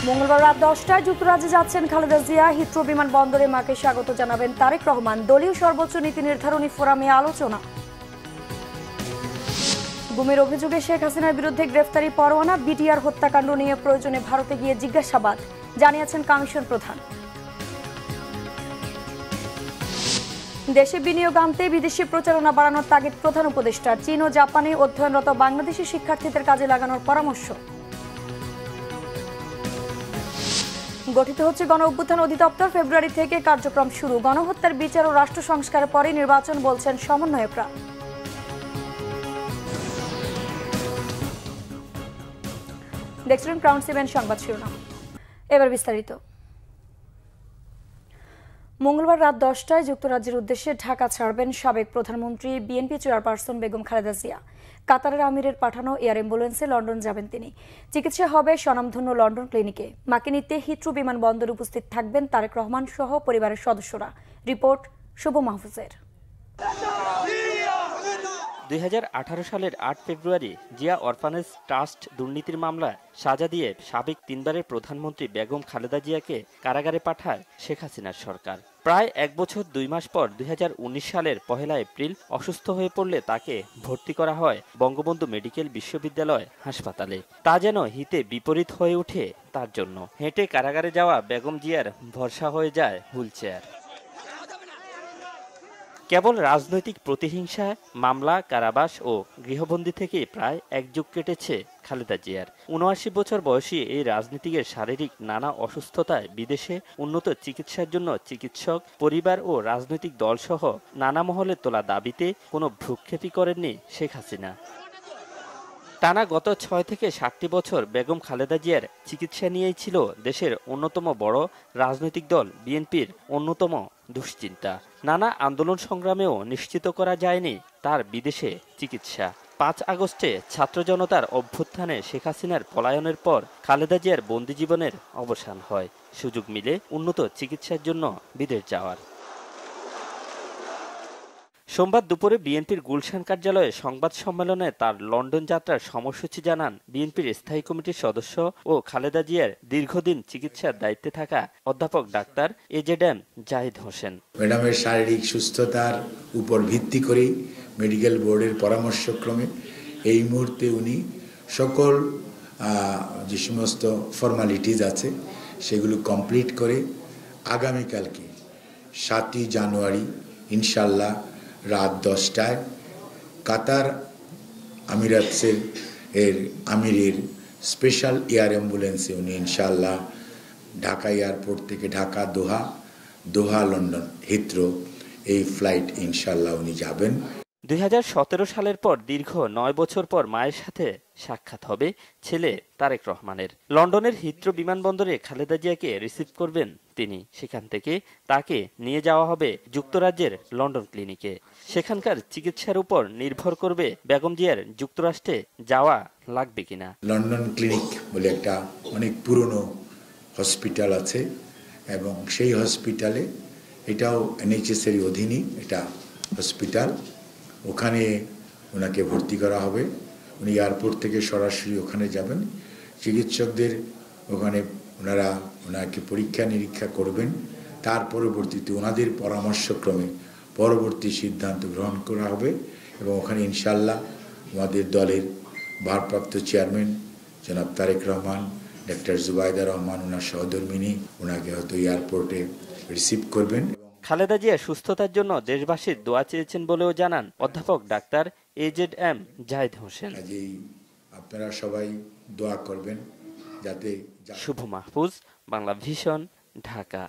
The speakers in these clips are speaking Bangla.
মঙ্গলবার রাত 10টায় যুক্তরাজ্যে যাচ্ছেন খালেদা জিয়া। হিথ্রো বিমানবন্দরে মাকে স্বাগত জানাবেন তারেক রহমান। দলীয় সর্বোচ্চ নীতি নির্ধারণী ফোরামে আলোচনা। গুমের অভিযোগে শেখ হাসিনার বিরুদ্ধে গ্রেফতারি পরোয়ানা। বিটিআর হত্যাকাণ্ড নিয়ে প্রয়োজনে ভারতে গিয়ে জিজ্ঞাসাবাদ জানিয়েছেন কমিশন প্রধান। দেশে বিনিয়োগ আনতে বিদেশি প্রচারণা বাড়ানোর তাগিদ প্রধান উপদেষ্টার। চীন ও জাপানে অধ্যয়নরত বাংলাদেশি শিক্ষার্থীদের কাজে লাগানোর পরামর্শ। গঠিত হচ্ছে গণ অভ্যুত্থান অধিদপ্তর। ফেব্রুয়ারি থেকে কার্যক্রম শুরু। গণহত্যার বিচার ও রাষ্ট্র সংস্কারের পরে নির্বাচন বলছেন সমন্বয়করা। দেখছিলেন ক্রাউন 7 সংবাদ শিরোনাম, এবার বিস্তারিত। মঙ্গলবার রাত 10টায় যুক্তরাজ্যের উদ্দেশ্যে ঢাকা ছাড়বেন সাবেক প্রধানমন্ত্রী বিএনপি চেয়ারপারসন বেগম খালেদা জিয়া। কাতারের আমিরের পাঠানো এয়ার অ্যাম্বুলেন্সে লন্ডন যাবেন তিনি। চিকিৎসা হবে স্বনামধন্য লন্ডন ক্লিনিকে। মাকে নিতে হিথ্রো বিমানবন্দরে উপস্থিত থাকবেন তারেক রহমান সহ পরিবারের সদস্যরা। রিপোর্ট শুভ মাহফুজের। 2018 সালের 8 ফেব্রুয়ারি জিয়া অরফানেজ ট্রাস্ট দুর্নীতির মামলায় সাজা দিয়ে সাবেক 3বারের প্রধানমন্ত্রী বেগম খালেদা জিয়াকে কারাগারে পাঠায় শেখ হাসিনার সরকার। প্রায় 1 বছর 2 মাস পর 2019 সালের 1 এপ্রিল অসুস্থ হয়ে পড়লে তাকে ভর্তি করা হয় বঙ্গবন্ধু মেডিকেল বিশ্ববিদ্যালয় হাসপাতালে। তা যেন হিতে বিপরীত হয়ে ওঠে তার জন্য। হেঁটে কারাগারে যাওয়া বেগম জিয়ার ভরসা হয়ে যায় হুইলচেয়ার। কেবল রাজনৈতিক প্রতিহিংসা, মামলা, কারাবাস ও গৃহবন্দী থেকে প্রায় 1 যুগ কেটেছে খালেদা জিয়ার। 79 বছর বয়সী এই রাজনীতিকের শারীরিক নানা অসুস্থতায় বিদেশে উন্নত চিকিৎসার জন্য চিকিৎসক, পরিবার ও রাজনৈতিক দলসহ নানা মহলে তোলা দাবিতে কোনো ভ্রুক্ষেপই করেননি শেখ হাসিনা। টানা গত 6 থেকে 7টি বছর বেগম খালেদা জিয়ার চিকিৎসা নিয়েই ছিল দেশের অন্যতম বড় রাজনৈতিক দল বিএনপির অন্যতম দুশ্চিন্তা। নানা আন্দোলন সংগ্রামেও নিশ্চিত করা যায়নি তার বিদেশে চিকিৎসা। 5 আগস্টে ছাত্র জনতার অভ্যুত্থানে শেখ হাসিনার পলায়নের পর খালেদা জিয়ার বন্দি জীবনের অবসান হয়। সুযোগ মিলে উন্নত চিকিৎসার জন্য বিদেশ যাওয়ার। সোমবার দুপুরে বিএনপির গুলশান কার্যালয়ে সংবাদ সম্মেলনে তার লন্ডন যাত্রার সময়সূচি জানান বিএনপির স্থায়ী কমিটির সদস্য ও খালেদা জিয়ার দীর্ঘদিন চিকিৎসার দায়িত্বে থাকা অধ্যাপক ডাক্তার এজেডএম জাহিদ হোসেন। ম্যাডামের শারীরিক সুস্থতার উপর ভিত্তি করেই মেডিকেল বোর্ডের পরামর্শক্রমে এই মুহূর্তে উনি সকল যে সমস্ত ফর্মালিটিজ আছে সেগুলো কমপ্লিট করে আগামীকালকে 7ই জানুয়ারি ইনশাল্লাহ রাত 10টায় কাতার আমিরাতের আমিরের স্পেশাল এয়ার অ্যাম্বুলেন্সে উনি ইনশাল্লাহ ঢাকা এয়ারপোর্ট থেকে ঢাকা, দোহা, লন্ডন, হিথ্রো এই ফ্লাইট ইনশাল্লাহ উনি যাবেন। 2017 সালের পর দীর্ঘ 9 বছর পর মায়ের সাথে সাক্ষাৎ হবে ছেলে তারেক রহমানের। লন্ডনের হিথ্রো বিমানবন্দরে খালেদা জিয়াকে রিসিভ করবেন তিনি। সেখান থেকে তাকে নিয়ে যাওয়া হবে যুক্তরাজ্যের লন্ডন ক্লিনিকে। সেখানকার চিকিৎসার উপর নির্ভর করবে বেগম জিয়ার যুক্তরাষ্ট্রে যাওয়া লাগবে কিনা। লন্ডন ক্লিনিক বলে একটা অনেক পুরনো হসপিটাল আছে এবং সেই হসপিটালে, এটাও NHS এর অধীনই এটা হসপিটাল, ওখানে ওনাকে ভর্তি করা হবে। উনি এয়ারপোর্ট থেকে সরাসরি ওখানে যাবেন। চিকিৎসকদের ওখানে ওনাকে পরীক্ষা নিরীক্ষা করবেন। তার পরবর্তীতে ওনাদের পরামর্শক্রমে পরবর্তী সিদ্ধান্ত গ্রহণ করা হবে এবং ওখানে ইনশাল্লাহ আমাদের দলের ভারপ্রাপ্ত চেয়ারম্যান জনাব তারেক রহমান, ডাক্তার জুবাইদা রহমান, ওনার সহধর্মিনী ওনাকে হয়তো এয়ারপোর্টে রিসিভ করবেন। খালেদা জিয়া সুস্থতার জন্য দেশবাসীর দোয়া চেয়েছেন বলেও জানান অধ্যাপক ডাক্তার এজেডএম জাহিদ হোসেন। আপনারা সবাই দোয়া করবেন যাতে। শুভ মাহফুজ, বাংলা ভিশন, ঢাকা।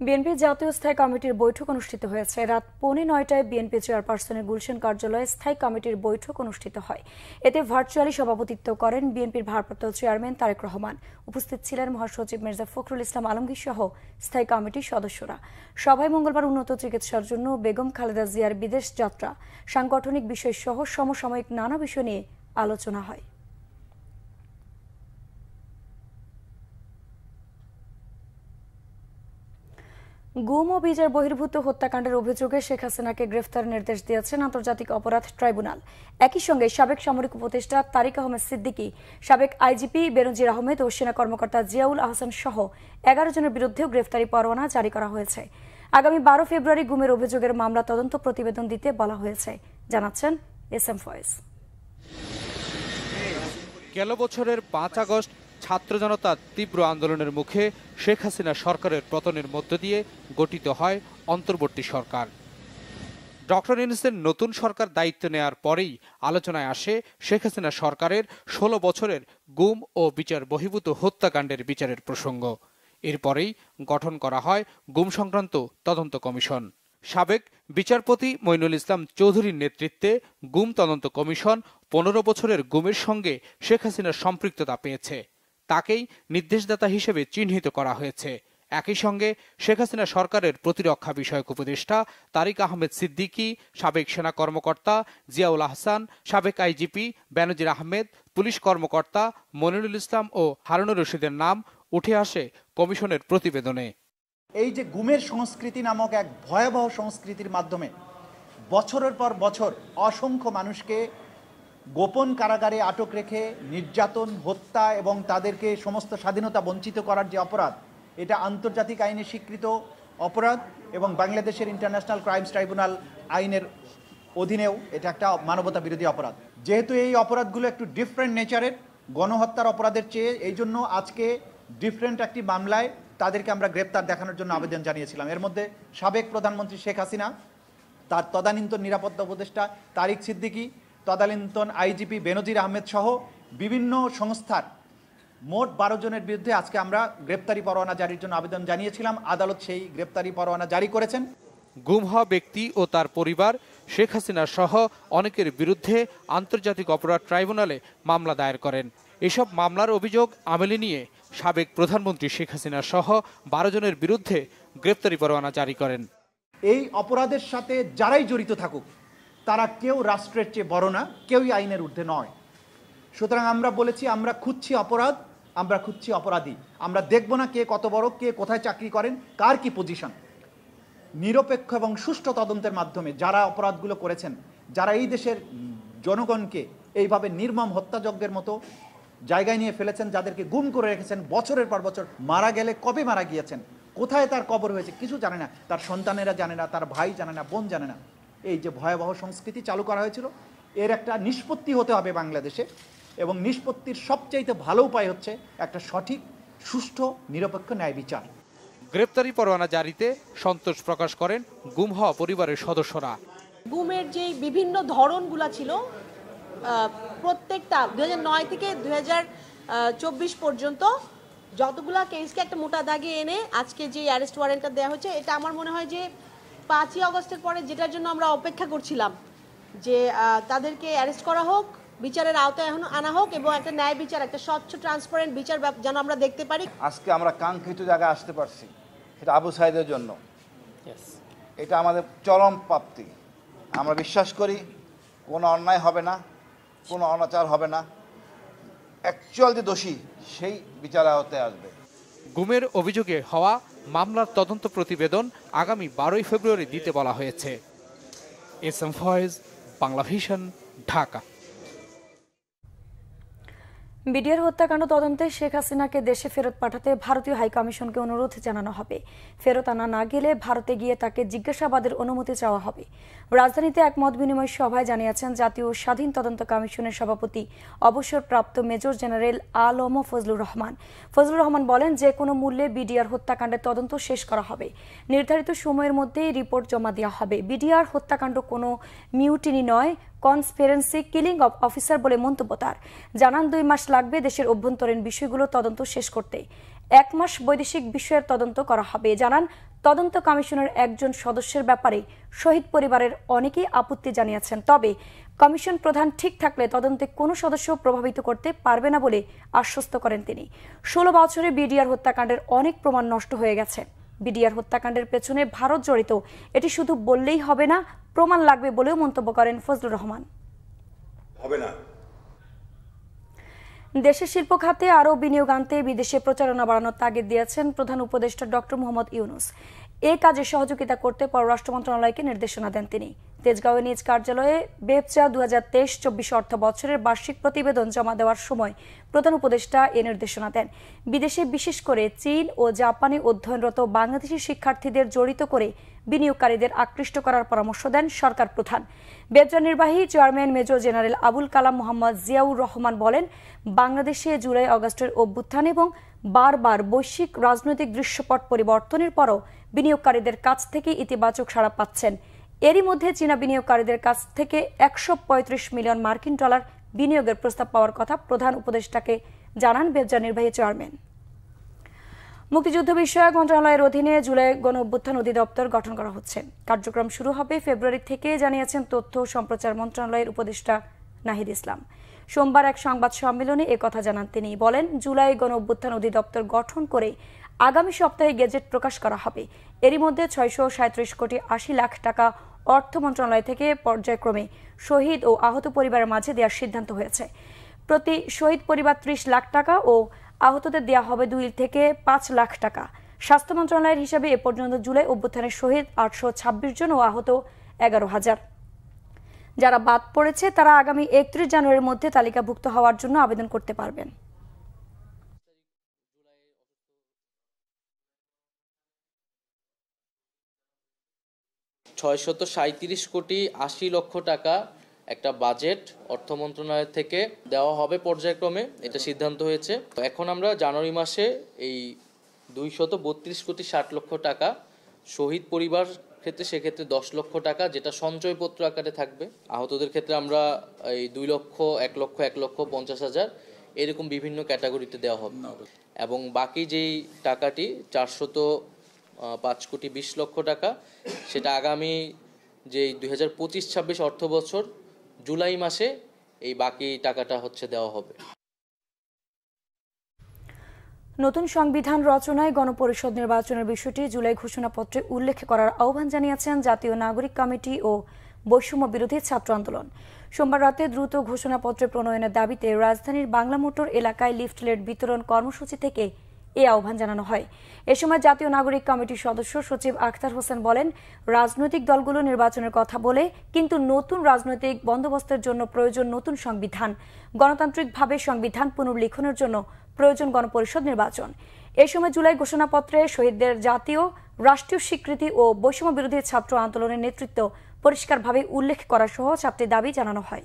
বিএনপির জাতীয় স্থায়ী কমিটির বৈঠক অনুষ্ঠিত হয়েছে। রাত 8:45টায় বিএনপি চেয়ারপারসনের গুলশান কার্যালয়ে স্থায়ী কমিটির বৈঠক অনুষ্ঠিত হয়। এতে ভার্চুয়ালি সভাপতিত্ব করেন বিএনপির ভারপ্রাপ্ত চেয়ারম্যান তারেক রহমান। উপস্থিত ছিলেন মহাসচিব মির্জা ফখরুল ইসলাম আলমগীর সহ স্থায়ী কমিটির সদস্যরা। সভায় মঙ্গলবার উন্নত চিকিৎসার জন্য বেগম খালেদা জিয়ার বিদেশ যাত্রা, সাংগঠনিক বিষয় সহ সমসাময়িক নানা বিষয় নিয়ে আলোচনা হয়। গুম ও বিচার বহির্ভূত হত্যাকাণ্ডের অভিযোগে শেখ হাসিনাকে গ্রেফতার নির্দেশ দিয়েছেন আন্তর্জাতিক অপরাধ ট্রাইব্যুনাল। একই সঙ্গে সাবেক সামরিক উপদেষ্টা তারিক আহমেদ সিদ্দিকী, সাবেক আইজিপি বেনজির আহমেদ ও সেনা কর্মকর্তা জিয়াউল আহসান সহ 11 জনের বিরুদ্ধেও গ্রেফতারি পরোয়ানা জারি করা হয়েছে। আগামী 12 ফেব্রুয়ারি গুমের অভিযোগের মামলা তদন্ত প্রতিবেদন দিতে বলা হয়েছে, জানাচ্ছেন এসএম ফয়েজ। গেল বছরের 5 আগস্ট ছাত্র জনতার তীব্র আন্দোলনের মুখে শেখ হাসিনা সরকারের পতনের মধ্য দিয়ে গঠিত হয় অন্তর্বর্তী সরকার। ডক্টর ইউনূসের নতুন সরকার দায়িত্ব নেয়ার পরেই আলোচনায় আসে শেখ হাসিনা সরকারের 16 বছরের গুম ও বিচার বহির্ভূত হত্যাকাণ্ডের বিচারের প্রসঙ্গ। এরপরেই গঠন করা হয় গুম সংক্রান্ত তদন্ত কমিশন। সাবেক বিচারপতি মইনুল ইসলাম চৌধুরীর নেতৃত্বে গুম তদন্ত কমিশন 15 বছরের গুমের সঙ্গে শেখ হাসিনার সম্পৃক্ততা পেয়েছে। তাকেই নির্দেশদাতা হিসেবে চিহ্নিত করা হয়েছে। একই সঙ্গে শেখ হাসিনা সরকারের প্রতিরক্ষা বিষয়ক উপদেষ্টা তারিক আহমেদ সিদ্দিকী, সাবেক সেনা কর্মকর্তা জিয়াউল আহসান, সাবেক আইজিপি বেনজির আহমেদ, পুলিশ কর্মকর্তা মনিরুল ইসলাম ও হারুনুর রশিদের নাম উঠে আসে কমিশনের প্রতিবেদনে। এই যে গুমের সংস্কৃতি নামক এক ভয়াবহ সংস্কৃতির মাধ্যমে বছরের পর বছর অসংখ্য মানুষকে গোপন কারাগারে আটক রেখে নির্যাতন, হত্যা এবং তাদেরকে সমস্ত স্বাধীনতা বঞ্চিত করার যে অপরাধ, এটা আন্তর্জাতিক আইনে স্বীকৃত অপরাধ এবং বাংলাদেশের ইন্টারন্যাশনাল ক্রাইমস ট্রাইব্যুনাল আইনের অধীনেও এটা একটা মানবতা বিরোধী অপরাধ। যেহেতু এই অপরাধগুলো একটু ডিফারেন্ট নেচারের, গণহত্যার অপরাধের চেয়ে, এই জন্য আজকে ডিফারেন্ট একটি মামলায় তাদেরকে আমরা গ্রেপ্তার দেখানোর জন্য আবেদন জানিয়েছিলাম। এর মধ্যে সাবেক প্রধানমন্ত্রী শেখ হাসিনা, তার তদানীন্তন নিরাপত্তা উপদেষ্টা তারিক সিদ্দিকী, তদানীন্তন আইজিপি বেনজির আহমেদ সহ বিভিন্ন সংস্থার মোট 12 জনের বিরুদ্ধে আজকে আমরা গ্রেপ্তারি পরোয়ানা জারির জন্য আবেদন জানিয়েছিলাম। আদালত সেই গ্রেপ্তারি পরোয়ানা জারি করেছেন। গুম হওয়া ব্যক্তি ও তার পরিবার, শেখ হাসিনা সহ অনেকের বিরুদ্ধে আন্তর্জাতিক অপরাধ ট্রাইব্যুনালে মামলা দায়ের করেন। এসব মামলার অভিযোগ আমলে নিয়ে সাবেক প্রধানমন্ত্রী শেখ হাসিনা সহ 12 জনের বিরুদ্ধে গ্রেপ্তারি পরোয়ানা জারি করেন। এই অপরাধের সাথে যারাই জড়িত থাকুক তারা কেউ রাষ্ট্রের চেয়ে বড় না, কেউই আইনের ঊর্ধ্বে নয়। সুতরাং আমরা বলেছি, আমরা খুঁজছি অপরাধ, আমরা খুঁজছি অপরাধী। আমরা দেখব না কে কত বড়, কে কোথায় চাকরি করেন, কার কি পজিশন। নিরপেক্ষ এবং সুষ্ঠু তদন্তের মাধ্যমে যারা অপরাধগুলো করেছেন, যারা এই দেশের জনগণকে এইভাবে নির্মম হত্যাযজ্ঞের মতো জায়গায় নিয়ে ফেলেছেন, যাদেরকে গুম করে রেখেছেন বছরের পর বছর, মারা গেলে কবে মারা গিয়েছেন, কোথায় তার কবর হয়েছে কিছু জানে না, তার সন্তানেরা জানে না, তার ভাই জানে না, বোন জানে না। এই যে ভয়াবহ সংস্কৃতি চালু করা হয়েছিল, এর একটা নিষ্পত্তি হতে হবে বাংলাদেশে, এবং নিষ্পত্তির সবচাইতে ভালো উপায় হচ্ছে একটা সঠিক, সুষ্ঠু, নিরপেক্ষ ন্যায় বিচার। গ্রেপ্তারি পরোয়ানা জারিতে সন্তোষ প্রকাশ করেন গুম হওয়া পরিবারের সদস্যরা। গুমের যে বিভিন্ন ধরনগুলো ছিল, প্রত্যেকটা 2009 থেকে 2024 পর্যন্ত যতগুলা কেসকে একটা মোটা দাগে এনে আজকে যে অ্যারেস্ট ওয়ারেন্টটা দেওয়া হয়েছে, এটা আমার মনে হয় যে 5ই আগস্টের পরে যেটার জন্য আমরা অপেক্ষা করছিলাম, যে তাদেরকে অ্যারেস্ট করা হোক, বিচারের আওতায় এখন আনা হোক এবং একটা ন্যায় বিচার, একটা স্বচ্ছ ট্রান্সপারেন্ট বিচার যেন আমরা দেখতে পারি। আজকে আমরা কাঙ্ক্ষিত জায়গায় আসতে পারছি, সেটা আবু সাইদের জন্য। এটা আমাদের চরম প্রাপ্তি। আমরা বিশ্বাস করি কোনো অন্যায় হবে না, কোনো অনাচার হবে না, অ্যাকচুয়াল যে দোষী সেই বিচার আওতায় আসবে। গুমের অভিযোগে হওয়া মামলার তদন্ত প্রতিবেদন আগামী 12 ফেব্রুয়ারি দিতে বলা হয়েছে। এসএম ফয়েজ, বাংলা ভিশন, ঢাকা। বিডিআর হত্যাকাণ্ড তদন্তে শেখ হাসিনাকে দেশে ফেরত পাঠাতে ভারতীয় হাইকমিশনকে অনুরোধ জানানো হবে। ফেরত আনা না গেলে ভারতে গিয়ে তাকে জিজ্ঞাসাবাদের অনুমতি চাওয়া হবে। রাজধানীতে এক মত বিনিময় সভায় জানিয়েছেন জাতীয় স্বাধীন তদন্ত কমিশনের সভাপতি অবসরপ্রাপ্ত মেজর জেনারেল আলম ফজলুর রহমান। ফজলুর রহমান বলেন, যে কোনো মূল্যে বিডিআর হত্যাকাণ্ডের তদন্ত শেষ করা হবে। নির্ধারিত সময়ের মধ্যেই রিপোর্ট জমা দেওয়া হবে। বিডিআর হত্যাকাণ্ড কোনো মিউটিনি নয়, কনস্পিরেন্সি কিলিং অফ অফিসার বলে মন্তব্য তার। জানান, 2 মাস লাগবে দেশের অভ্যন্তরীণ বিষয়গুলো তদন্ত শেষ করতে। 1 মাস বৈদেশিক বিষয়ের তদন্ত করা হবে। জানান, তদন্ত কমিশনের একজন সদস্যের ব্যাপারে শহীদ পরিবারের অনেকেই আপত্তি জানিয়েছেন। তবে কমিশন প্রধান ঠিক থাকলে তদন্তে কোনো সদস্য প্রভাবিত করতে পারবে না বলে আশ্বস্ত করেন তিনি। 16 বছরে বিডিআর হত্যাকাণ্ডের অনেক প্রমাণ নষ্ট হয়ে গেছে। বিডিআর হত্যাকাণ্ডের পেছনে ভারত জড়িত, এটি শুধু বললেই হবে না, প্রমাণ লাগবে বলেও মন্তব্য করেন ফজলুর রহমান। হবে না। দেশের শিল্প খাতে আরও বিনিয়োগ আনতে বিদেশে প্রচারণা বাড়ানোর তাগিদ দিয়েছেন প্রধান উপদেষ্টা ডক্টর মোহাম্মদ ইউনূস। এ কাজে সহযোগিতা করতে পররাষ্ট্র মন্ত্রণালয়কে নির্দেশনা দেন তিনি। তেজগাঁওয়ে নিজ কার্যালয়ে বেপচা 2023-24 অর্থ বছরের বার্ষিক প্রতিবেদন জমা দেওয়ার সময় প্রধান উপদেষ্টা এ নির্দেশনা দেন। বিদেশে বিশেষ করে চীন ও জাপানে অধ্যয়নরত বাংলাদেশি শিক্ষার্থীদের জড়িত করে বিনিয়োগকারীদের আকৃষ্ট করার পরামর্শ দেন সরকার প্রধান। বেপচা নির্বাহী chairman major general Abul Kalam Mohammad Ziaur Rahman বলেন, বাংলাদেশে জুলাই আগস্টের অভ্যুত্থান এবং বারবার বৈশ্বিক রাজনৈতিক দৃশ্যপট পরিবর্তনের পরও বিনিয়োগকারীদের কাছ থেকে ইতিবাচক সাড়া পাচ্ছেন। এরই মধ্যে চীনা বিনিয়োগকারীদের কাছ থেকে 135 মিলিয়ন মার্কিন ডলার বিনিয়োগের প্রস্তাব পাওয়ার কথা প্রধান উপদেষ্টাকে জানান বেপচা নির্বাহী চেয়ারম্যান। মুক্তিযুদ্ধ বিষয়ক মন্ত্রণালয়ের অধীনে জুলাই গণ অভ্যুত্থান অধিদপ্তর গঠন করা হচ্ছে। কার্যক্রম শুরু হবে ফেব্রুয়ারি থেকে, জানিয়েছেন তথ্য ও সম্প্রচার মন্ত্রণালয়ের উপদেষ্টা নাহিদ ইসলাম। সোমবার এক সংবাদ সম্মেলনে একথা জানান তিনি। বলেন, জুলাই গণ অভ্যুত্থান অধিদপ্তর গঠন করে আগামী সপ্তাহে গেজেট প্রকাশ করা হবে। এরই মধ্যে 637 কোটি 80 লাখ টাকা অর্থ মন্ত্রণালয় থেকে পর্যায়ক্রমে শহীদ ও আহত পরিবারের মাঝে দেওয়ার সিদ্ধান্ত হয়েছে। প্রতি শহীদ পরিবার 30 লাখ টাকা ও আহতদের দেওয়া হবে 2 থেকে 5 লাখ টাকা। স্বাস্থ্য মন্ত্রণালয়ের হিসাবে এ পর্যন্ত জুলাই অভ্যুত্থানের শহীদ 826 জন ও আহত 11,000। যারা বাদ পড়েছে তারা আগামী 31 জানুয়ারির মধ্যে তালিকাভুক্ত হওয়ার জন্য আবেদন করতে পারবেন। $637 কোটি 80 লক্ষ টাকা একটা বাজেট অর্থ মন্ত্রণালয় থেকে দেওয়া হবে পর্যায়ক্রমে, এটা সিদ্ধান্ত হয়েছে। এখন আমরা জানুয়ারি মাসে এই 232 কোটি 60 লক্ষ টাকা শহীদ পরিবার ক্ষেত্রে, সেক্ষেত্রে 10 লক্ষ টাকা যেটা সঞ্চয়পত্র আকারে থাকবে। আহতদের ক্ষেত্রে আমরা এই 2 লক্ষ, 1 লক্ষ, 1 লক্ষ 50,000 এরকম বিভিন্ন ক্যাটাগরিতে দেওয়া হবে। এবং বাকি যেই টাকাটি 405 কোটি 20 লক্ষ টাকা, সেটা আগামী যে 2025-26 অর্থ বছর জুলাই মাসে এই বাকি টাকাটা দেওয়া হবে। নতুন সংবিধান রচনায় গণপরিষদ নির্বাচনের বিষয়টি জুলাই ঘোষণাপত্রে উল্লেখ করার আহ্বান জানিয়েছেন জাতীয় নাগরিক কমিটি ও বৈষম্য বিরোধী ছাত্র আন্দোলন। সোমবার রাতে দ্রুত ঘোষণাপত্র প্রণয়নের দাবিতে রাজধানীর বাংলা মোটর এলাকায় লিফলেট বিতরণ কর্মসূচি থেকে এই আহ্বান জানানো হয়। এ সময় জাতীয় নাগরিক কমিটির সদস্য সচিব আখতার হোসেন বলেন, রাজনৈতিক দলগুলো নির্বাচনের কথা বলে, কিন্তু নতুন রাজনৈতিক বন্দোবস্তের জন্য প্রয়োজন নতুন সংবিধান। গণতান্ত্রিকভাবে সংবিধান পুনর্লিখনের জন্য প্রয়োজন গণপরিষদ নির্বাচন। এই সময় জুলাই ঘোষণাপত্রে শহীদদের জাতীয় রাষ্ট্রীয় স্বীকৃতি ও বৈষম্য বিরোধী ছাত্র আন্দোলনের নেতৃত্ব পরিষ্কারভাবে উল্লেখ করা সহ 4টি দাবি জানানো হয়।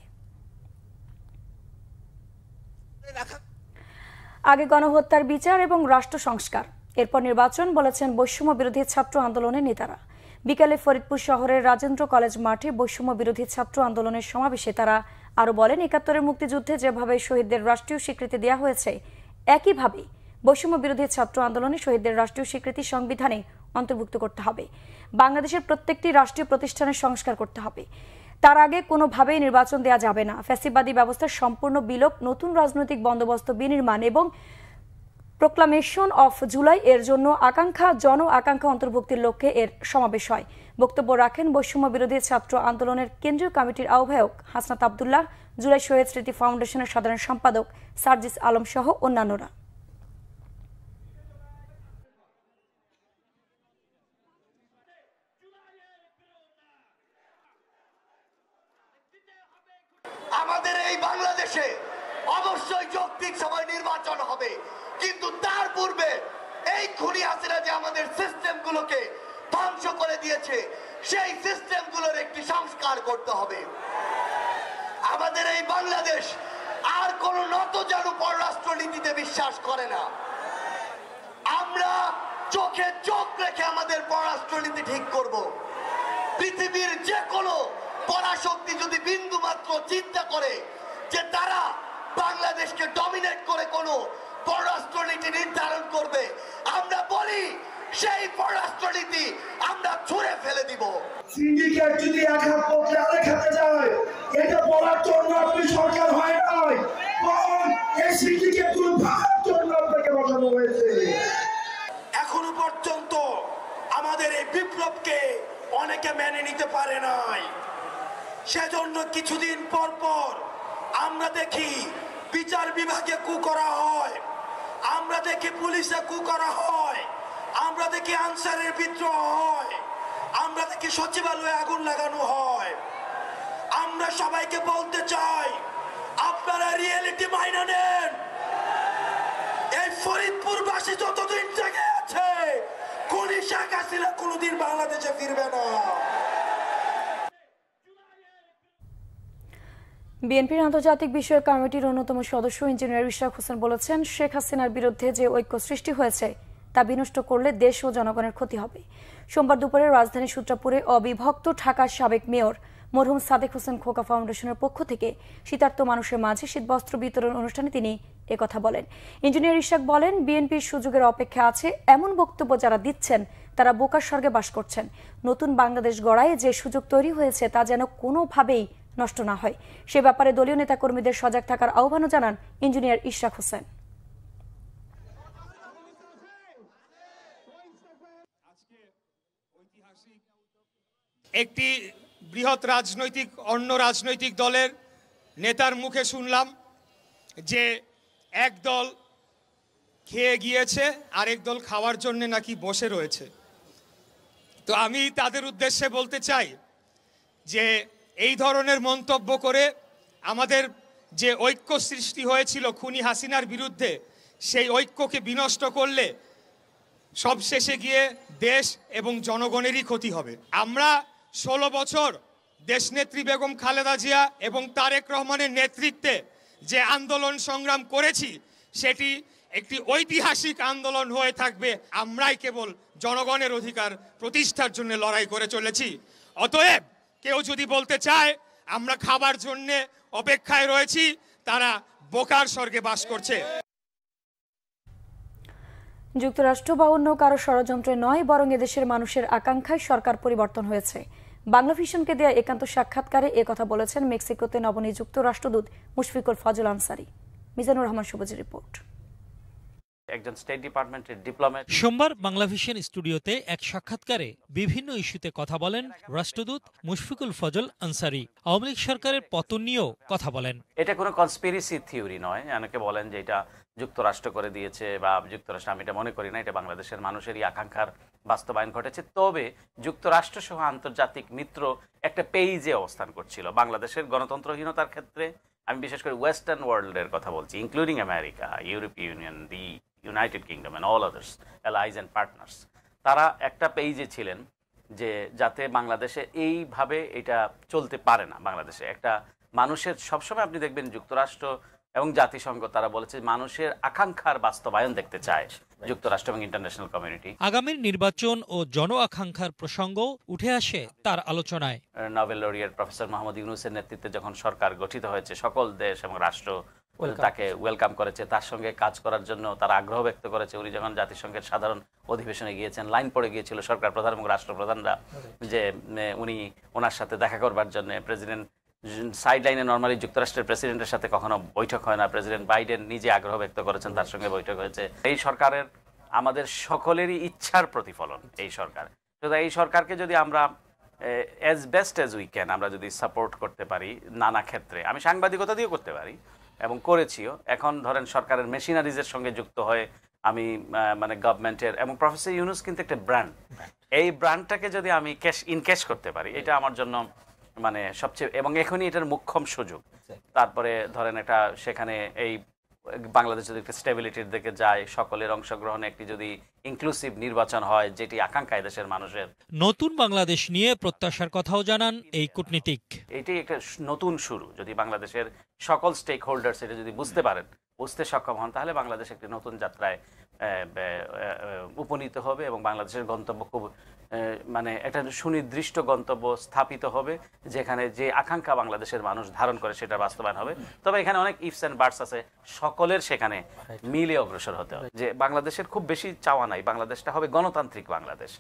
আগে গণহত্যার বিচার এবং রাষ্ট্র সংস্কার, এরপর নির্বাচন, বলেছেন বৈষম্য বিরোধী ছাত্র আন্দোলনের নেতারা। বিকালে ফরিদপুর শহরের রাজেন্দ্র কলেজ মাঠে বৈষম্য বিরোধী ছাত্র আন্দোলনের সমাবেশে তারা আরো বলেন, 71-এর মুক্তিযুদ্ধে যেভাবে শহীদদের রাষ্ট্রীয় স্বীকৃতি দেওয়া হয়েছে, একইভাবে বৈষম্য বিরোধী ছাত্র আন্দোলনে শহীদদের রাষ্ট্রীয় স্বীকৃতি সংবিধানে অন্তর্ভুক্ত করতে হবে। বাংলাদেশের প্রত্যেকটি রাষ্ট্রীয় প্রতিষ্ঠানের সংস্কার করতে হবে। তার আগে কোনোভাবেই নির্বাচন দেওয়া যাবে না। ফ্যাসিবাদী ব্যবস্থার সম্পূর্ণ বিলোপ, নতুন রাজনৈতিক বন্দোবস্ত বিনির্মাণ এবং প্রোক্লামেশন অফ জুলাই এর জন্য জন আকাঙ্ক্ষা অন্তর্ভুক্তির লক্ষ্যে এর সমাবেশ হয়। বক্তব্য রাখেন বৈষম্য বিরোধী ছাত্র আন্দোলনের কেন্দ্রীয় কমিটির আহ্বায়ক হাসনাত আব্দুল্লাহ, জুলাই শহীদ স্মৃতি ফাউন্ডেশনের সাধারণ সম্পাদক সার্জিস আলম সহ অন্যান্যরা। আমাদের এই বাংলাদেশে অবশ্যই যৌক্তিক সময় নির্বাচন হবে, কিন্তু তার পূর্বে এই খুনি হাসিনা যে আমাদের সিস্টেমগুলোকে ধ্বংস করে দিয়েছে, সেই সিস্টেমগুলোর একটি সংস্কার করতে হবে। আমাদের এই বাংলাদেশ আর কোন নতজানু পররাষ্ট্রনীতিতে বিশ্বাস করে না। আমরা চোখে চোখ রেখে আমাদের পররাষ্ট্রনীতি ঠিক করব। পৃথিবীর যে কোনো পরাশক্তি যদি বিন্দু মাত্র চিন্তা করে যে তারা বাংলাদেশকে ডমিনেট করে কোনো পররাষ্ট্রনীতি নির্ধারণ করবে, আমরা বলি সেই পররাষ্ট্রনীতি আমরা ছুঁড়ে ফেলে দিব। সিন্ডিকেট যদি এক হাত পথে আরেক হাতে যায়, এটা বলার জন্য আপনি সরকার হয় নাই, বরং এই সিন্ডিকেটগুলো ভাঙার জন্য আপনাকে বসানো হয়েছে। এখনো পর্যন্ত আমাদের এই বিপ্লবকে অনেকে মেনে নিতে পারে নাই। সেজন্য কিছুদিন পর পর আমরা দেখি বিচার বিভাগে কু করা হয়, আমরা দেখি পুলিশে কু করা হয়, আমরা দেখি আনসারের বিদ্রোহ হয়, আমরা দেখি সচিবালয়ে আগুন লাগানো হয়। আমরা সবাইকে বলতে চাই, আপনারা রিয়েলিটি মাইনা নেন। এই ফরিদপুরবাসী যতদিন জেগে আছে, কোন শেখ হাসিনা কোনোদিন বাংলাদেশে ফিরবে না। বিএনপির আন্তর্জাতিক বিষয়ক কমিটির অন্যতম সদস্য ইঞ্জিনিয়ার ইশরাক হোসেন বলেছেন, শেখ হাসিনার বিরুদ্ধে যে ঐক্য সৃষ্টি হয়েছে তা বিনষ্ট করলে দেশ ও জনগণের ক্ষতি হবে। সোমবার দুপুরে রাজধানী সূত্রাপুরে অবিভক্ত ঢাকার সাবেক মেয়র মরহুম সাদেক হোসেন খোকা ফাউন্ডেশনের পক্ষ থেকে শীতার্ত মানুষের মাঝে শীতবস্ত্র বিতরণ অনুষ্ঠানে তিনি একথা বলেন। ইঞ্জিনিয়ার ইশরাক বলেন, বিএনপির সুযোগের অপেক্ষা আছে এমন বক্তব্য যারা দিচ্ছেন তারা বোকার স্বর্গে বাস করছেন। নতুন বাংলাদেশ গড়ায় যে সুযোগ তৈরি হয়েছে তা যেন কোনোভাবেই নষ্ট না হয়, সে ব্যাপারে দলীয় নেতাকর্মীদের সজাগ থাকার আহ্বানও জানান ইঞ্জিনিয়ার ইশরাক হোসেন। একটি বৃহৎ অন্য রাজনৈতিক দলের নেতার মুখে শুনলাম যে এক দল খেয়ে গিয়েছে, আরেক দল খাওয়ার জন্য নাকি বসে রয়েছে। তো আমি তাদের উদ্দেশ্যে বলতে চাই যে এই ধরনের মন্তব্য করে আমাদের যে ঐক্য সৃষ্টি হয়েছিল খুনি হাসিনার বিরুদ্ধে, সেই ঐক্যকে বিনষ্ট করলে সবশেষে গিয়ে দেশ এবং জনগণেরই ক্ষতি হবে। আমরা 16 বছর দেশনেত্রী বেগম খালেদা জিয়া এবং তারেক রহমানের নেতৃত্বে যে আন্দোলন সংগ্রাম করেছি, সেটি একটি ঐতিহাসিক আন্দোলন হয়ে থাকবে। আমরাই কেবল জনগণের অধিকার প্রতিষ্ঠার জন্য লড়াই করে চলেছি। অতএব কেউ যদি বলতে চায় আমরা খাবার জন্য অপেক্ষায় রয়েছি, তারা বোকার স্বর্গে বাস করছে। যুক্তরাষ্ট্র বা অন্য কারো ষড়যন্ত্রে নয়, বরং এদেশের মানুষের আকাঙ্ক্ষায় সরকার পরিবর্তন হয়েছে। বাংলা ভিশনকে দেয়া একান্ত সাক্ষাৎকারে একথা বলেছেন মেক্সিকোতে নবনিযুক্ত রাষ্ট্রদূত মুশফিকুল ফজল আনসারী। মিজানুর রহমান সুবজির রিপোর্ট। একজন স্টেট ডিপার্টমেন্টের ডিপ্লোম্যাট সোমবার বাংলা ভিশন স্টুডিওতে এক সাক্ষাৎকারে বিভিন্ন ইস্যুতে কথা বলেন রাষ্ট্রদূত মুশফিকুল ফজল আনসারী। আওয়ামী লীগ সরকারের পতন নিয়েও কথা বলেন। এটা কোনো কনস্পিরেসি থিওরি নয়। অনেকে বলেন যে এটা যুক্তরাষ্ট্র করে দিয়েছে বা যুক্তরাষ্ট্র, আমি এটা মনে করি না। এটা বাংলাদেশের মানুষেরই আকাঙ্ক্ষার বাস্তবায়ন ঘটেছে। তবে যুক্তরাষ্ট্র সহ আন্তর্জাতিক মিত্র একটা পেইজে অবস্থান করছিল বাংলাদেশের গণতন্ত্রহীনতার ক্ষেত্রে। আমি বিশেষ করে ওয়েস্টার্ন ওয়ার্ল্ডের কথা বলছি, ইনক্লুডিং আমেরিকা, ইউরোপীয় union, the United kingdom and all others allies and partners. তারা একটা পেইজে ছিলেন যে যাতে বাংলাদেশে এইভাবে এটা চলতে পারে না। বাংলাদেশে একটা মানুষের সবসময় আপনি দেখবেন যুক্তরাষ্ট্র এবং জাতিসংঘ তারা বলেছে মানুষের আকাঙ্ক্ষার বাস্তবায়ন দেখতে চায় যুক্তরাষ্ট্র এবং ইন্টারন্যাশনাল কমিউনিটি। আগামীর নির্বাচন ও জন আকাঙ্ক্ষার প্রসঙ্গ উঠে আসে তার আলোচনায়। নোবেল লরিয়েট প্রফেসর মোহাম্মদ ইউনূসের নেতৃত্বে যখন সরকার গঠিত হয়েছে, সকল দেশ এবং রাষ্ট্র তাকে ওয়েলকাম করেছে, তার সঙ্গে কাজ করার জন্য তারা আগ্রহ ব্যক্ত করেছে। উনি যখন জাতিসংঘের সাধারণ অধিবেশনে গিয়েছেন, লাইন পড়ে গিয়েছিল সরকার প্রধান এবং রাষ্ট্রপ্রধানরা যে উনি ওনার সাথে দেখা করবার জন্য। প্রেসিডেন্ট সাইড লাইনে নর্মালি যুক্তরাষ্ট্রের প্রেসিডেন্টের সাথে কখনো বৈঠক হয় না, প্রেসিডেন্ট বাইডেন নিজে আগ্রহ ব্যক্ত করেছেন, তার সঙ্গে বৈঠক হয়েছে। এই সরকারের আমাদের সকলেরই ইচ্ছার প্রতিফলন এই সরকার। সুতরাং এই সরকারকে যদি আমরা as best as we can আমরা যদি সাপোর্ট করতে পারি নানা ক্ষেত্রে, আমি সাংবাদিকতা দিয়েও করতে পারি এবং করেছিও। এখন ধরেন সরকারের মেশিনারিজের সঙ্গে যুক্ত হয়ে আমি মানে গভর্নমেন্টের এবং প্রফেসর ইউনূস কিন্তু একটা ব্র্যান্ড, এই ব্র্যান্ডটাকে যদি আমি ইনক্যাশ করতে পারি, এটা আমার জন্য মানে সবচেয়ে, এবং এখনই এটার মুখ্যম সুযোগ। তারপরে ধরেন এটা সেখানে এই বাংলাদেশ যদি একটা স্টেবিলিটির দিকে যায়, সকলের অংশগ্রহণে একটি যদি ইনক্লুসিভ নির্বাচন হয়, যেটি আকাঙ্ক্ষা দেশের মানুষের, নতুন বাংলাদেশ নিয়ে প্রত্যাশার কথাও জানান এই কূটনীতিক। এটি একটা নতুন শুরু। যদি বাংলাদেশের সকল স্টেক হোল্ডার্স এটা যদি বুঝতে পারেন, বুঝতে সক্ষম হন, তাহলে বাংলাদেশ একটি নতুন যাত্রায় উপনীত হবে এবং বাংলাদেশের গন্তব্য খুব মানে একটা সুনির্দিষ্ট গন্তব্য স্থাপিত হবে, যেখানে যে আকাঙ্ক্ষা বাংলাদেশের মানুষ ধারণ করে সেটা বাস্তবায়ন হবে। তবে এখানে অনেক ইফস অ্যান্ড বার্ডস আছে, সকলের সেখানে মিলে অগ্রসর হতে হবে। যে বাংলাদেশের খুব বেশি চাওয়া নাই, বাংলাদেশটা হবে গণতান্ত্রিক বাংলাদেশ।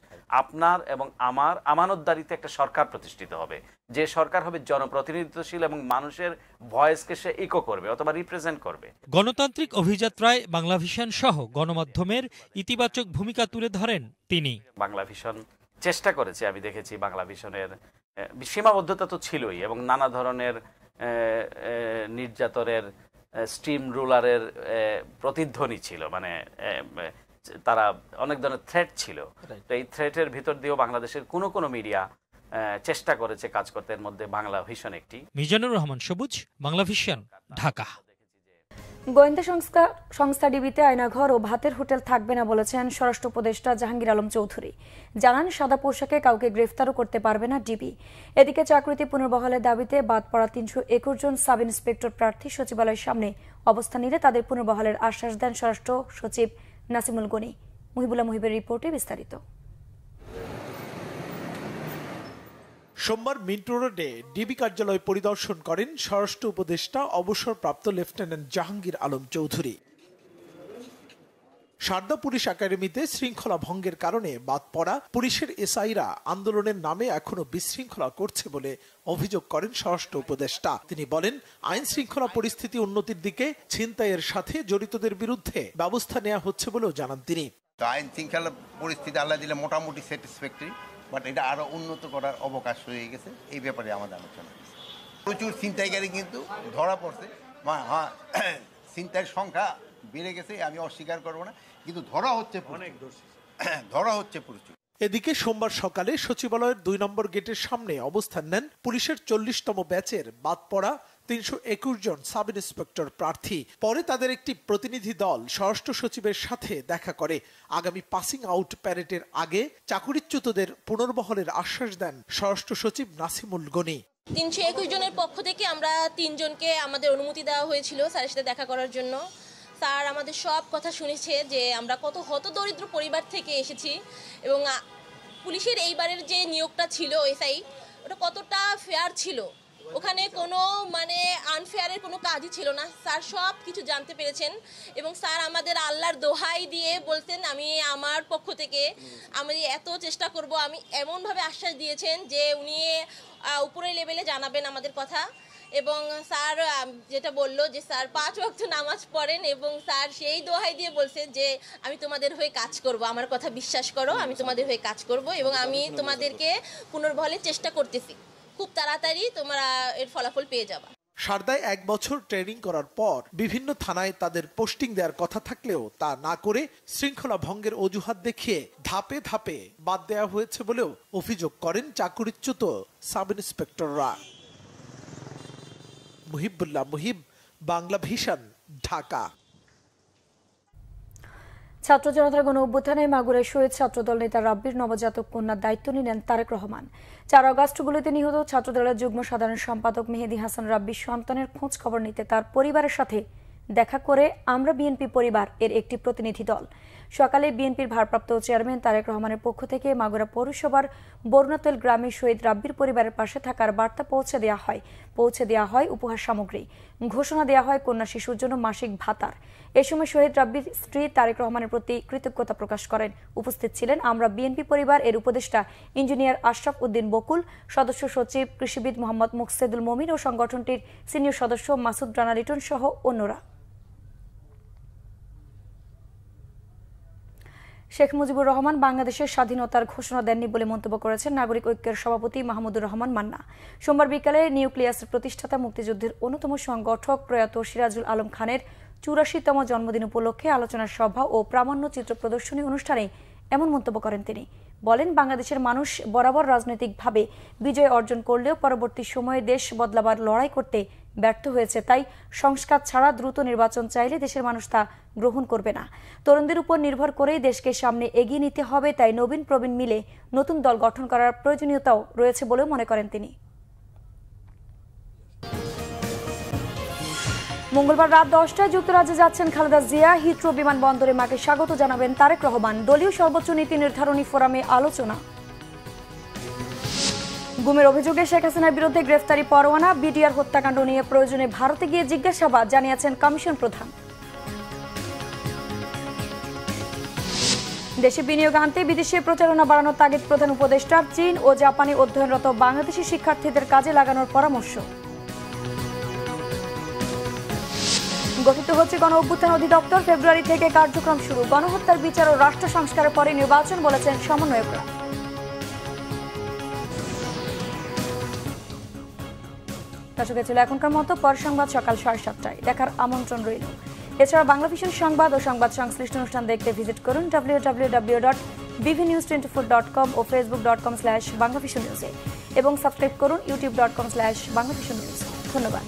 আপনার এবং আমার আমানতদারিতে একটা সরকার প্রতিষ্ঠিত হবে, যে সরকার হবে জনপ্রতিনিধিত্বশীল এবং মানুষের ভয়েসকে সে ইকো করবে অথবা রিপ্রেজেন্ট করবে। গণতান্ত্রিক অভিযাত্রায় বাংলা ভিশন সহ গণমাধ্যমের ইতিবাচক ভূমিকা তুলে ধরেন তিনি। বাংলা ভিশন চেষ্টা করেছে, আমি দেখেছি বাংলা ভিশনের সীমাবদ্ধতা তো ছিলই এবং নানা ধরনের নির্যাতনের স্টিম রুলারের প্রতিধ্বনি ছিল, মানে তারা অনেক ধরনের থ্রেট ছিল। তো এই থ্রেটের ভিতর দিয়েও বাংলাদেশের কোনো মিডিয়া চেষ্টা করেছে কাজ করতে, এর মধ্যে বাংলা ভিশন একটি। মিজানুর রহমান সবুজ, বাংলা ভিশন, ঢাকা। গোয়েন্দা সংস্থা ডিবিতে আয়নাঘর ও ভাতের হোটেল থাকবে না বলেছেন স্বরাষ্ট্র উপদেষ্টা জাহাঙ্গীর আলম চৌধুরী। জানান সাদা পোশাকে কাউকে গ্রেফতারও করতে পারবে না ডিবি। এদিকে চাকরিতে পুনর্বহালের দাবিতে বাদ পড়া 321 জন সাব ইন্সপেক্টর প্রার্থী সচিবালয়ের সামনে অবস্থান নিলে তাদের পুনর্বহালের আশ্বাস দেন স্বরাষ্ট্র সচিব নাসিমুল গনি। মুহিবুল্লাহ মুহিবের রিপোর্টে বিস্তারিত। সোমবার মিন্টো রোডে ডিবি কার্যালয় পরিদর্শন করেন স্বরাষ্ট্র উপদেষ্টা অবসরপ্রাপ্ত লেফটেন্যান্ট জাহাঙ্গীর আলম চৌধুরী। সারদা পুলিশ একাডেমিতে শৃঙ্খলা ভঙ্গের কারণে বাদ পড়া পুলিশের এসআইরা আন্দোলনের নামে এখনো বিশৃঙ্খলা করছে বলে অভিযোগ করেন স্বরাষ্ট্র উপদেষ্টা। তিনি বলেন, আইন শৃঙ্খলা পরিস্থিতি উন্নতির দিকে ছিনতাইয়ের সাথে জড়িতদের বিরুদ্ধে ব্যবস্থা নেওয়া হচ্ছে বলেও জানান তিনি। আইন শৃঙ্খলা পরিস্থিতি আল্লাহ দিলে মোটামুটি স্যাটিসফ্যাক্টরি, বাট এটা আরো উন্নত করার অবকাশ হয়ে গেছে। এই ব্যাপারে আমাদের আলোচনা প্রচুর ছিনতাইকারী কিন্তু ধরা পড়ছে। হ্যাঁ, ছিনতাইয়ের সংখ্যা বেড়ে গেছে, আমি অস্বীকার করবো না, কিন্তু ধরা হচ্ছে প্রচুর। এদিকে সোমবার সকালে সচিবালয়ের 2 নম্বর গেটের সামনে অবস্থান নেন পুলিশের 40তম ব্যাচের বাদ পড়া 321 জন সাব ইন্সপেক্টর প্রার্থী। পরে তাদের একটি প্রতিনিধি দল স্বরাষ্ট্র সচিবের সাথে দেখা করে আগামী পাসিং আউট প্যারেডের আগে চাকুরিচ্যুতদের পুনর্বহলের আশ্বাস দেন স্বরাষ্ট্র সচিব নাসিমুল গনি। 321 জনের পক্ষ থেকে আমরা 3 জনকে আমাদের অনুমতি দেওয়া হয়েছিল স্যারের সাথে দেখা করার জন্য। স্যার আমাদের সব কথা শুনেছে যে আমরা কত হতদরিদ্র পরিবার থেকে এসেছি এবং পুলিশের এইবারের যে নিয়োগটা ছিল এসআই, ওটা কতটা ফেয়ার ছিল, ওখানে কোনো আনফেয়ারের কোনো কাজই ছিল না। স্যার সব কিছু জানতে পেরেছেন এবং স্যার আমাদের আল্লাহর দোহাই দিয়ে বলতেন, আমি আমার পক্ষ থেকে আমি এত চেষ্টা করব, আমি এমনভাবে আশ্বাস দিয়েছেন যে উনি উপরের লেভেলে জানাবেন আমাদের কথা। এবং স্যার যেটা বললো যে স্যার 5 ওয়াক্ত নামাজ পড়েন এবং স্যার সেই দোহাই দিয়ে বলছেন যে আমি তোমাদের হয়ে কাজ করব, আমার কথা বিশ্বাস করো, আমি তোমাদের হয়ে কাজ করব এবং আমি তোমাদেরকে পুনর্বহালের চেষ্টা করতেছি, খুব তাড়াতাড়ি তোমরা এর ফলাফল পেয়ে যাবা। সারদায় 1 বছর ট্রেনিং করার পর বিভিন্ন থানায় তাদের পোস্টিং দেওয়ার কথা থাকলেও তা না করে শৃঙ্খলা ভঙ্গের অজুহাত দেখিয়ে ধাপে ধাপে বাদ দেওয়া হয়েছে বলেও অভিযোগ করেন চাকুরিচ্যুত সাব ইন্সপেক্টররা। মুহিবুল্লাহ মুহিব, বাংলা ভিশন, ঢাকা। ছাত্র জনতার গণ অভ্যুত্থানে মাগুরায় শহীদ ছাত্রদল নেতা রাব্বির নবজাতক কন্যার দায়িত্ব নিলেন তারেক রহমান। 4 আগস্ট গুলিতে নিহত ছাত্রদলের যুগ্ম সাধারণ সম্পাদক মেহেদী হাসান রাব্বির সন্তানের খোঁজ খবর নিতে তার পরিবারের সাথে দেখা করে আমরা বিএনপি পরিবার এর একটি প্রতিনিধি দল সকালে বিএনপির ভারপ্রাপ্ত চেয়ারম্যান তারেক রহমানের পক্ষ থেকে মাগুরা পৌরসভার বরুণাতল গ্রামে শহীদ রাব্বির পরিবারের পাশে থাকার বার্তা পৌঁছে দেওয়া হয় উপহার সামগ্রী, ঘোষণা দেওয়া হয় কন্যা শিশুর জন্য মাসিক ভাতার। এ সময় শহীদ রাব্বির স্ত্রী তারেক রহমানের প্রতি কৃতজ্ঞতা প্রকাশ করেন। উপস্থিত ছিলেন আমরা বিএনপি পরিবার এর উপদেষ্টা ইঞ্জিনিয়ার আশরাফ উদ্দিন বকুল, সদস্য সচিব কৃষিবিদ মোহাম্মদ মুকসেদুল মমিন ও সংগঠনটির সিনিয়র সদস্য মাসুদ রানা লিটন সহ অন্যরা। শেখ মুজিবুর রহমান বাংলাদেশের স্বাধীনতার ঘোষণা দেননি বলে মন্তব্য করেছেন নাগরিক ঐক্যের সভাপতি মাহমুদুর রহমান মান্না। সোমবার বিকালে নিউক্লিয়াসের প্রতিষ্ঠাতা মুক্তিযুদ্ধের অন্যতম সংগঠক প্রয়াত সিরাজুল আলম খানের 84তম জন্মদিন উপলক্ষে আলোচনা সভা ও প্রামাণ্য চিত্র প্রদর্শনী অনুষ্ঠানে এমন মন্তব্য করেন তিনি। বলেন, বাংলাদেশের মানুষ বরাবর রাজনৈতিকভাবে বিজয় অর্জন করলেও পরবর্তী সময়ে দেশ বদলাবার লড়াই করতে ব্যর্থ হয়েছে। তাই সংস্কার ছাড়া দ্রুত নির্বাচন চাইলে দেশের মানুষ তা গ্রহণ করবে না। তরুণদের উপর নির্ভর করেই দেশকে সামনে এগিয়ে নিতে হবে। তাই নবীন প্রবীণ মিলে নতুন দল গঠন করার প্রয়োজনীয়তাও রয়েছে বলেও মনে করেন তিনি। মঙ্গলবার রাত 10টায় যুক্তরাজ্যে যাচ্ছেন খালেদা জিয়া। হিথ্রো বিমানবন্দরে মাকে স্বাগত জানাবেন তারেক রহমান। দলীয় সর্বোচ্চ নীতি নির্ধারণী ফোরামে আলোচনা। গুমের অভিযোগে শেখ হাসিনার বিরুদ্ধে গ্রেফতারি পরোয়ানা, বিডিআর হত্যাকাণ্ড নিয়ে প্রয়োজনে ভারতে গিয়ে জিজ্ঞাসাবাদ জানিয়েছেন কমিশন প্রধান। দেশে বিনিয়োগ আনতে বিদেশে প্রচারণা বাড়ানোর তাগিদ প্রধান উপদেষ্টার। চীন ও জাপানে অধ্যয়নরত বাংলাদেশি শিক্ষার্থীদের কাজে লাগানোর পরামর্শ। গঠিত হচ্ছে গণ অভ্যুত্থান অধিদপ্তর, ফেব্রুয়ারি থেকে কার্যক্রম শুরু। গণহত্যার বিচার ও রাষ্ট্র সংস্কারের পরে নির্বাচন বলেছেন সমন্বয়করা। দর্শক ছিল এখনকার মতো, পর সংবাদ সকাল 7:30টায় দেখার আমন্ত্রণ রইল। এছাড়া বাংলাভিশন সংবাদ ও সংবাদ সংশ্লিষ্ট অনুষ্ঠান দেখতে ভিজিট করুন www.bvnews24.com ও facebook.com/banglavisionnews এবং সাবস্ক্রাইব করুন youtube.com/banglavisionnews। ধন্যবাদ।